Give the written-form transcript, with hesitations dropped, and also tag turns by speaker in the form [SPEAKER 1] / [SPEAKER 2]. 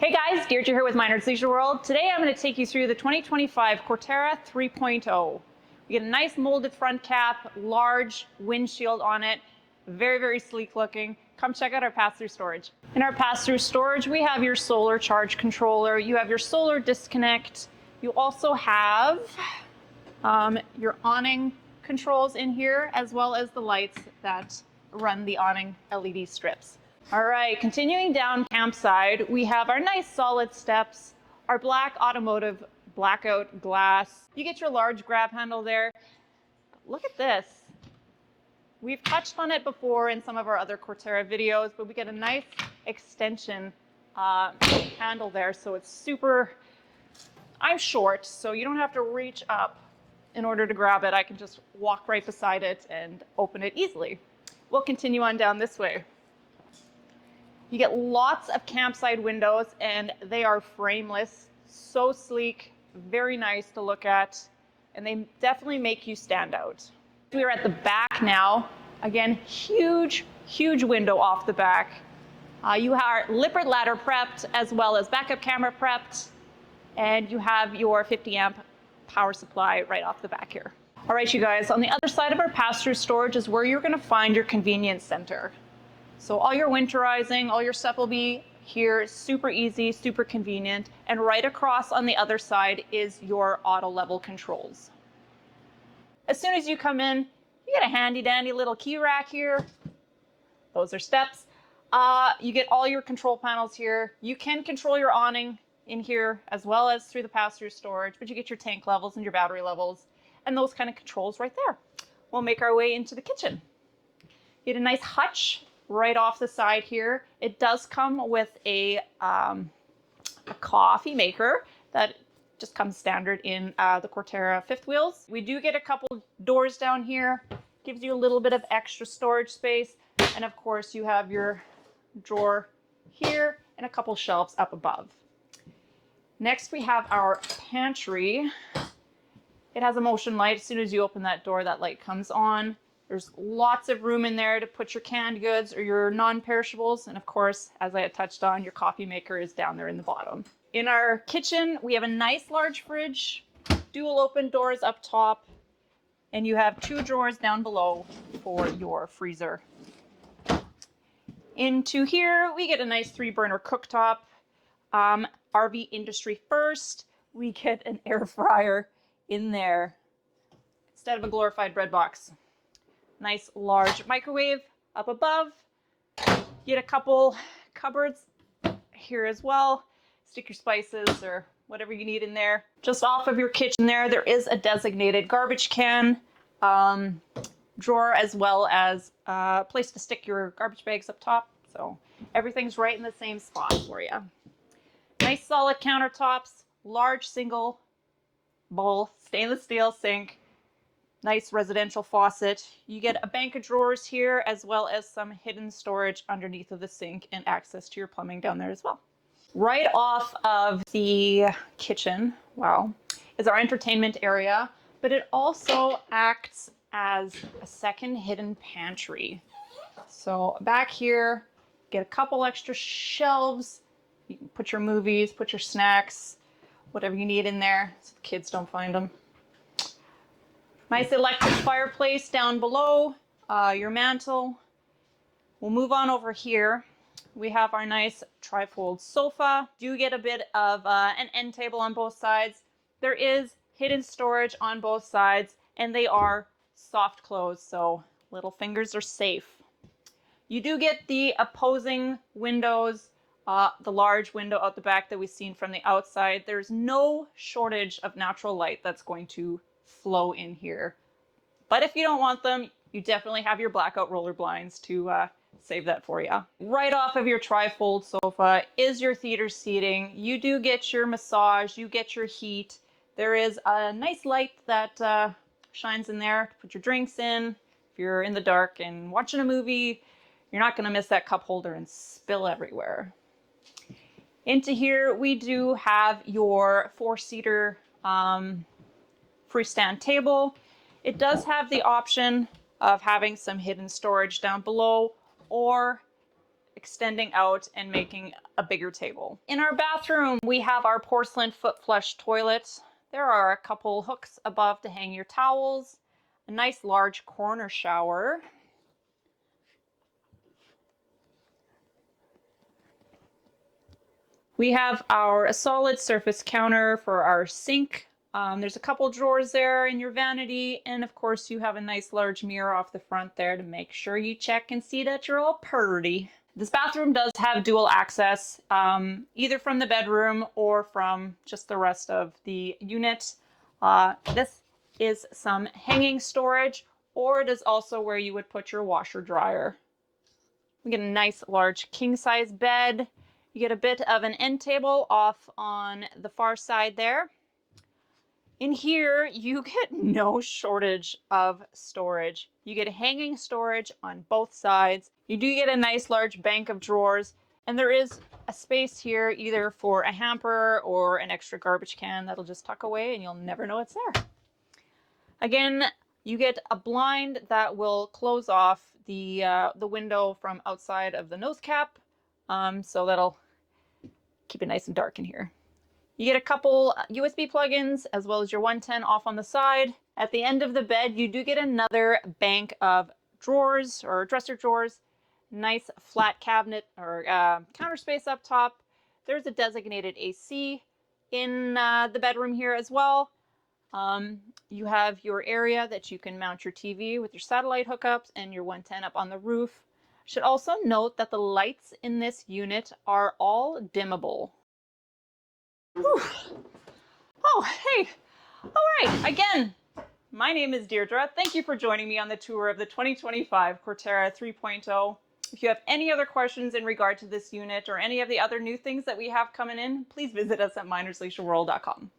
[SPEAKER 1] Hey guys, Deirdre here with Minard's Leisure World. Today I'm going to take you through the 2025 Corterra 3.0. We get a nice molded front cap, large windshield on it, very sleek looking. Come check out our pass-through storage. In our pass-through storage, we have your solar charge controller, you have your solar disconnect, you also have your awning controls in here, as well as the lights that run the awning LED strips. All right, continuing down campside, we have our nice solid steps, our black automotive blackout glass. You get your large grab handle there. Look at this. We've touched on it before in some of our other Corterra videos, but we get a nice extension handle there. So it's super, I'm short, so you don't have to reach up in order to grab it. I can just walk right beside it and open it easily. We'll continue on down this way. You get lots of campside windows and they are frameless, so sleek, very nice to look at, and they definitely make you stand out. We are at the back now. Again, huge window off the back. You have lippert ladder prepped as well as backup camera prepped, and you have your 50 amp power supply right off the back here. All right, you guys, on the other side of our pass-through storage is where you're gonna find your convenience center. So all your winterizing, all your stuff will be here, super easy, super convenient. And right across on the other side is your auto level controls. As soon as you come in, you get a handy dandy little key rack here. Those are steps. You get all your control panels here. You can control your awning in here as well as through the pass-through storage, but you get your tank levels and your battery levels and those kind of controls right there. We'll make our way into the kitchen. You get a nice hutch right off the side here. It does come with a coffee maker that just comes standard in the Corterra fifth wheels. We do get a couple doors down here, gives you a little bit of extra storage space. And of course you have your drawer here and a couple shelves up above. Next we have our pantry. It has a motion light. As soon as you open that door, that light comes on. There's lots of room in there to put your canned goods or your non-perishables. And of course, as I had touched on, your coffee maker is down there in the bottom. In our kitchen, we have a nice large fridge, dual open doors up top, and you have two drawers down below for your freezer. Into here, we get a nice 3-burner cooktop. RV industry first, we get an air fryer in there instead of a glorified bread box. Nice large microwave up above. Get a couple cupboards here as well. Stick your spices or whatever you need in there. Just off of your kitchen there is a designated garbage can drawer as well as a place to stick your garbage bags up top. So everything's right in the same spot for you. Nice solid countertops, large single bowl, stainless steel sink. Nice residential faucet. You get a bank of drawers here as well as some hidden storage underneath of the sink and access to your plumbing down there as well. Right off of the kitchen, wow, is our entertainment area, but it also acts as a second hidden pantry. So back here, get a couple extra shelves. You can put your movies, put your snacks, whatever you need in there so the kids don't find them. Nice electric fireplace down below, your mantle. We'll move on over here. We have our nice trifold sofa. Do get a bit of an end table on both sides. There is hidden storage on both sides and they are soft close, so little fingers are safe. You do get the opposing windows, the large window out the back that we've seen from the outside. There's no shortage of natural light that's going to flow in here. But if you don't want them, you definitely have your blackout roller blinds to save that for you. Right off of your trifold sofa is your theater seating. You do get your massage, you get your heat. There is a nice light that shines in there to put your drinks in. If you're in the dark and watching a movie, you're not gonna miss that cup holder and spill everywhere. Into here, we do have your 4-seater freestand table. It does have the option of having some hidden storage down below, or extending out and making a bigger table. In our bathroom, we have our porcelain foot flush toilet. There are a couple hooks above to hang your towels, a nice large corner shower. We have our solid surface counter for our sink. There's a couple drawers there in your vanity, and of course you have a nice large mirror off the front there to make sure you check and see that you're all purty. This bathroom does have dual access, either from the bedroom or from just the rest of the unit. This is some hanging storage, or it is also where you would put your washer dryer. We get a nice large king size bed. You get a bit of an end table off on the far side there. In here, you get no shortage of storage. You get hanging storage on both sides. You do get a nice large bank of drawers, and there is a space here either for a hamper or an extra garbage can that'll just tuck away and you'll never know it's there. Again, you get a blind that will close off the window from outside of the nose cap, so that'll keep it nice and dark in here. You get a couple USB plugins as well as your 110 off on the side. At the end of the bed, you do get another bank of drawers or dresser drawers. Nice flat cabinet or counter space up top. There's a designated AC in the bedroom here as well. You have your area that you can mount your TV with your satellite hookups and your 110 up on the roof. Should also note that the lights in this unit are all dimmable. Whew. Oh, hey. All right. Again, my name is Deirdre. Thank you for joining me on the tour of the 2025 Corterra 3.0. If you have any other questions in regard to this unit or any of the other new things that we have coming in, please visit us at minersleisureworld.com.